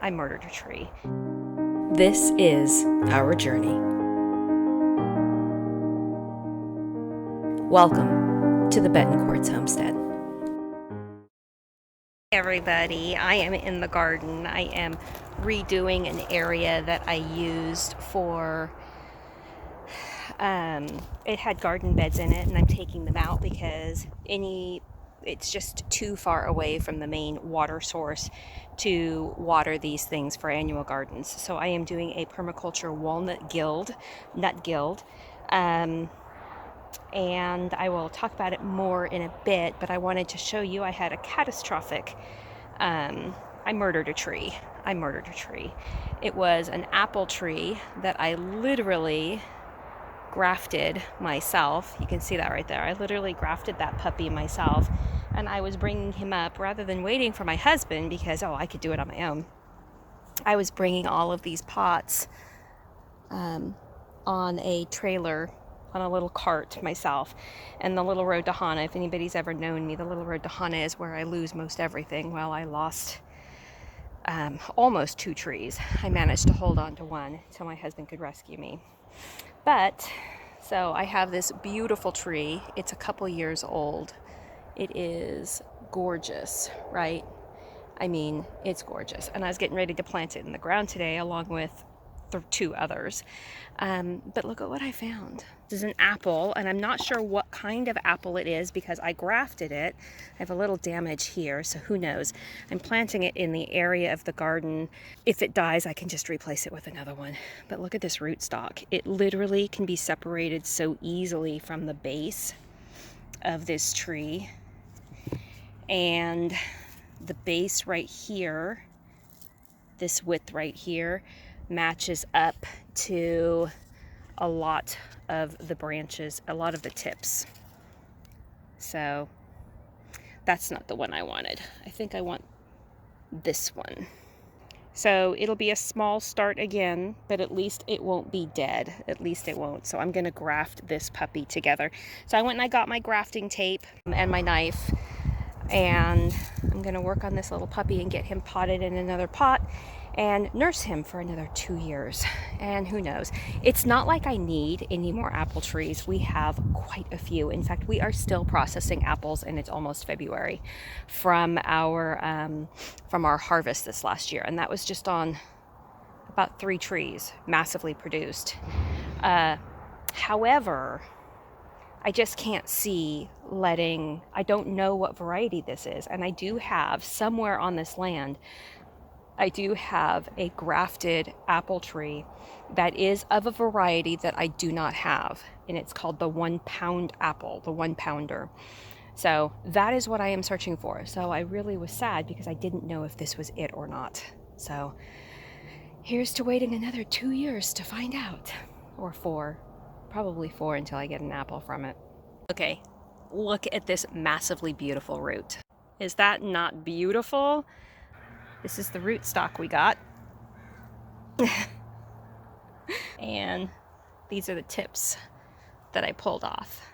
I murdered a tree. This is our journey. Welcome to the Betancourt's homestead. Hey everybody, I am in the garden. I am redoing an area that I used for, it had garden beds in it, and I'm taking them out because it's just too far away from the main water source to water these things for annual gardens. So I am doing a Permaculture Walnut Guild, Nut Guild, and I will talk about it more in a bit, but I wanted to show you I had a catastrophic, I murdered a tree. It was an apple tree that I literally grafted myself. You can see that right there. I literally grafted that puppy myself, and I was bringing him up rather than waiting for my husband because, I could do it on my own. I was bringing all of these pots on a trailer, on a little cart myself. And the Little Road to Hana, if anybody's ever known me, the Little Road to Hana is where I lose most everything. Well, I lost almost 2 trees. I managed to hold on to one until my husband could rescue me. But, so I have this beautiful tree. It's a couple years old. It is gorgeous, right? I mean, it's gorgeous. And I was getting ready to plant it in the ground today along with 2 others. But look at what I found. This is an apple, and I'm not sure what kind of apple it is because I grafted it. I have a little damage here, so who knows. I'm planting it in the area of the garden. If it dies, I can just replace it with another one. But look at this rootstock. It literally can be separated so easily from the base of this tree. And the base right here, this width right here, matches up to a lot of the branches, a lot of the tips. So that's not the one I wanted. I think I want this one. So it'll be a small start again, but at least it won't be dead. At least it won't. So I'm gonna graft this puppy together. So I went and I got my grafting tape and my knife, and I'm gonna work on this little puppy and get him potted in another pot and nurse him for another 2 years. And who knows? It's not like I need any more apple trees. We have quite a few. In fact, we are still processing apples, and it's almost February, from our harvest this last year. And that was just on about 3 trees, massively produced. However, I just can't see I don't know what variety this is. And I do have somewhere on this land, I do have a grafted apple tree that is of a variety that I do not have. And it's called the 1 pound apple, the 1 pounder. So that is what I am searching for. So I really was sad because I didn't know if this was it or not. So here's to waiting another 2 years to find out. Or 4, probably 4 until I get an apple from it. Okay, look at this massively beautiful root. Is that not beautiful? This is the rootstock we got. And these are the tips that I pulled off.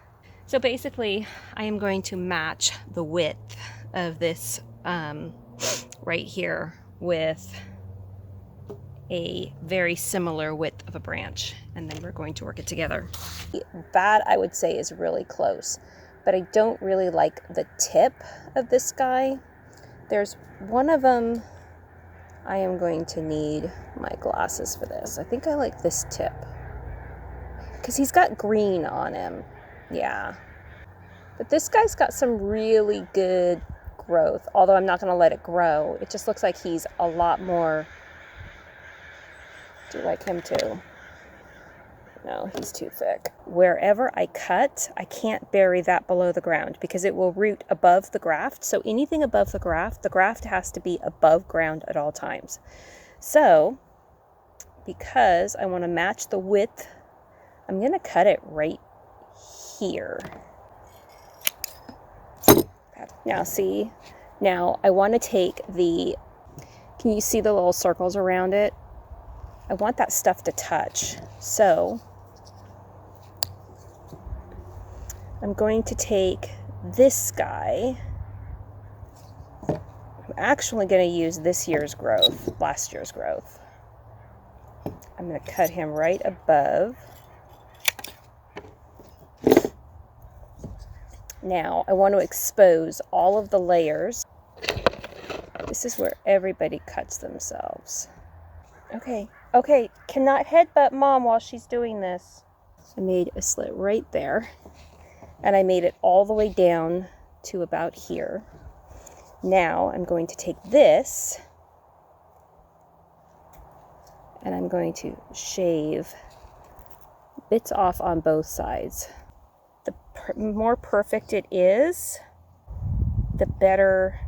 So basically, I am going to match the width of this right here with a very similar width of a branch, and then we're going to work it together. That, I would say, is really close, but I don't really like the tip of this guy. There's one of them. I am going to need my glasses for this. I think I like this tip because he's got green on him. Yeah. But this guy's got some really good growth, although I'm not going to let it grow. It just looks like he's a lot more. Do you like him too? No, he's too thick. Wherever I cut, I can't bury that below the ground because it will root above the graft. So anything above the graft has to be above ground at all times. So, because I want to match the width, I'm going to cut it right here. Now see, now I want to take can you see the little circles around it? I want that stuff to touch. So I'm going to take this guy. actually going to use this year's growth, last year's growth. I'm going to cut him right above. Now, I want to expose all of the layers. This is where everybody cuts themselves. Okay, okay, cannot headbutt Mom while she's doing this. I made a slit right there, and I made it all the way down to about here. Now, I'm going to take this, and I'm going to shave bits off on both sides. The more perfect it is, the better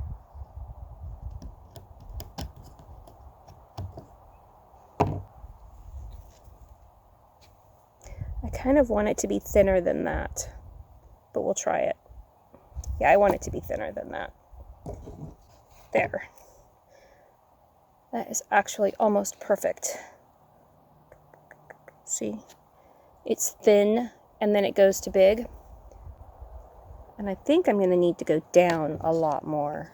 I kind of want it to be thinner than that, but we'll try it. Yeah, I want it to be thinner than that. There. That is actually almost perfect. See? It's thin, and then it goes to big. And I think I'm going to need to go down a lot more.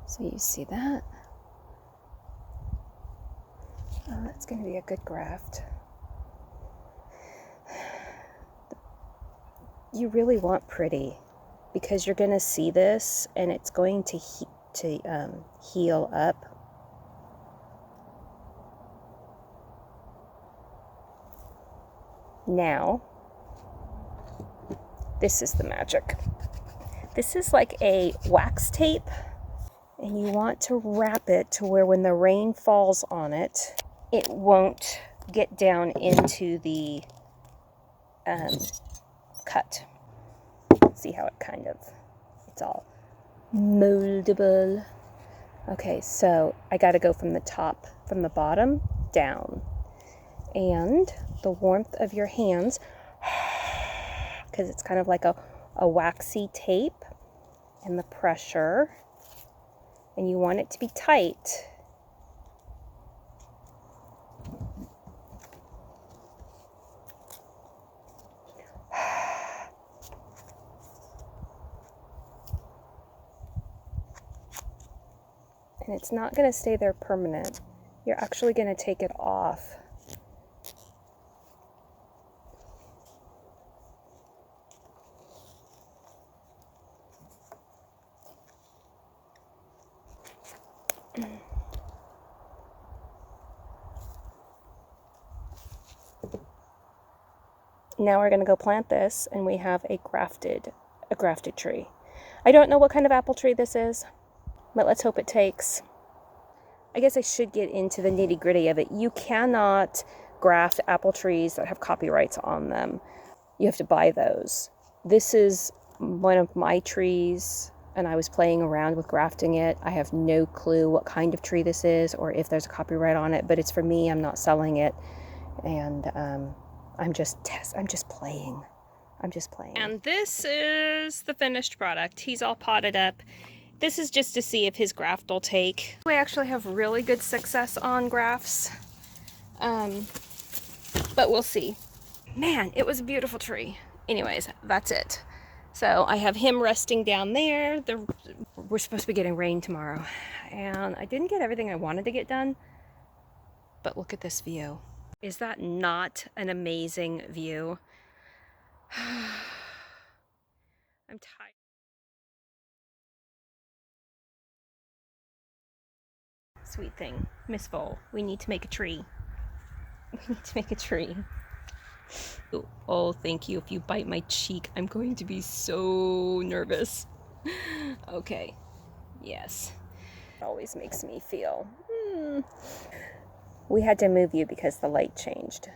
So you see that? Oh, that's going to be a good graft. You really want pretty, because you're going to see this and it's going to heal up. Now, this is the magic. This is like a wax tape, and you want to wrap it to where when the rain falls on it, it won't get down into the cut. See how it it's all moldable. Okay, so I got to go from the top, from the bottom down. And the warmth of your hands, because it's kind of like a waxy tape, and the pressure, and you want it to be tight. And it's not going to stay there permanent. You're actually going to take it off. Now we're going to go plant this, and we have a grafted tree. I don't know what kind of apple tree this is, but let's hope it takes. I guess I should get into the nitty-gritty of it. You cannot graft apple trees that have copyrights on them. You have to buy those. This is one of my trees, and I was playing around with grafting it. I have no clue what kind of tree this is or if there's a copyright on it, but it's for me. I'm not selling it, and I'm just playing. I'm just playing. And this is the finished product. He's all potted up. This is just to see if his graft will take. We actually have really good success on grafts, but we'll see. Man, it was a beautiful tree. Anyways, that's it. So I have him resting down there. We're supposed to be getting rain tomorrow, and I didn't get everything I wanted to get done, but look at this view. Is that not an amazing view? I'm tired. Sweet thing, Miss Vole, we need to make a tree. We need to make a tree. Oh, thank you. If you bite my cheek, I'm going to be so nervous. Okay, yes. It always makes me feel, We had to move you because the light changed.